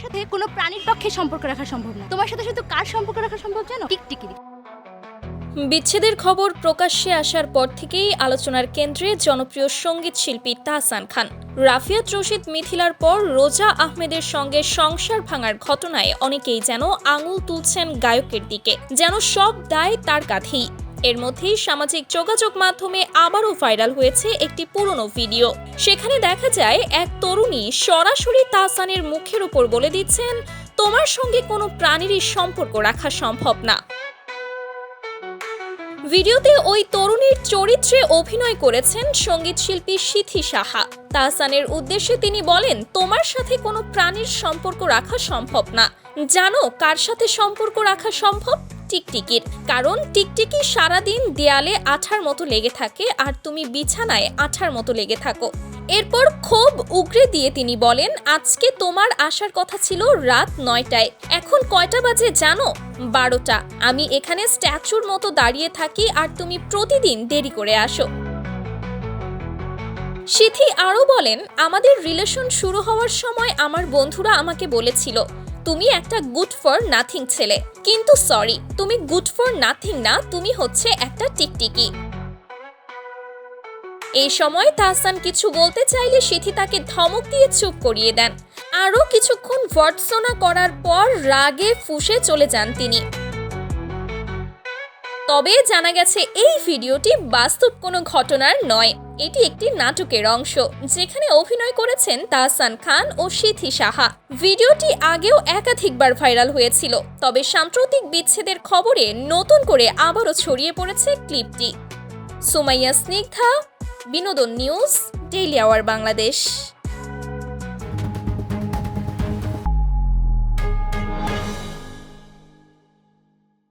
সাথে কোনো প্রাণীর পক্ষে সম্পর্ক রাখা সম্ভব না। তোমার সাথে শুধু কার সম্পর্ক রাখা সম্ভব জানো? টিকটিকি। বিচ্ছেদের খবর প্রকাশ্যে আসার পর থেকেই আলোচনার কেন্দ্রে জনপ্রিয় সঙ্গীত শিল্পী তাহসান খান। রাফিয়াত রশিদ মিথিলার পর রোজা আহমেদের সঙ্গে সংসার ভাঙার ঘটনায় অনেকেই যেন আঙুল তুলছেন গায়কের দিকে, যেন সব দায় তার কাঁধেই। এর মধ্যেই সামাজিক যোগাযোগ মাধ্যমে আবারও ভাইরাল হয়েছে একটি পুরনো ভিডিও। সেখানে দেখা যায় এক তরুণী সরাসরি তাহসানের মুখের উপর বলে দিচ্ছেন, তোমার সঙ্গে কোনো প্রাণীরই সম্পর্ক রাখা সম্ভব না। ভিডিওতে ওই তরুণীর চরিত্রে অভিনয় করেছেন সঙ্গীত শিল্পী সিথি সাহা। তাহসানের উদ্দেশ্যে তিনি বলেন, তোমার সাথে কোনো প্রাণীর সম্পর্ক রাখা সম্ভব না। জানো কার সাথে সম্পর্ক রাখা সম্ভব? টিকটিকির। কারণ টিকটিকি সারাদিন দেয়ালে আঠার মতো লেগে থাকে আর তুমি বিছানায় আঠার মতো লেগে থাকো। এরপর ক্ষোভ উগরে দিয়ে তিনি বলেন, আজকে তোমার আসার কথা ছিল রাত 9টায়, এখন কয়টা বাজে জানো? 12টা। আমি এখানে স্ট্যাচুর মতো দাঁড়িয়ে থাকি আর তুমি প্রতিদিন দেরি করে আসো। সিথি আরও বলেন, আমাদের রিলেশন শুরু হওয়ার সময় আমার বন্ধুরা আমাকে বলেছিল, তুমি একটা গুড ফর নাথিং ছেলে, কিন্তু সরি, তুমি গুড ফর নাথিং না, তুমি হচ্ছে একটা টিকটিকি। এই সময় তাহসান কিছু বলতে চাইলে সিথি তাকে ধমক দিয়ে চুপ করিয়ে দেন। আরও কিছুক্ষণ ভর্ৎসনা করার পর রাগে ফুঁসে চলে যান তিনি। তবে জানা গেছে এই ভিডিওটি বাস্তব কোনো ঘটনার নয়, এটি একটি নাটকের অংশ, যেখানে অভিনয় করেছেন তাহসান খান ও সিথি সাহা। ভিডিওটি আগেও একাধিকবার ভাইরাল হয়েছিল, তবে সাম্প্রতিক বিচ্ছেদের খবরে নতুন করে আবারও ছড়িয়ে পড়েছে ক্লিপটি। সুমাইয়া স্নিগ্ধা, বিনোদন নিউজ, ডেইলি আওয়ার বাংলাদেশ।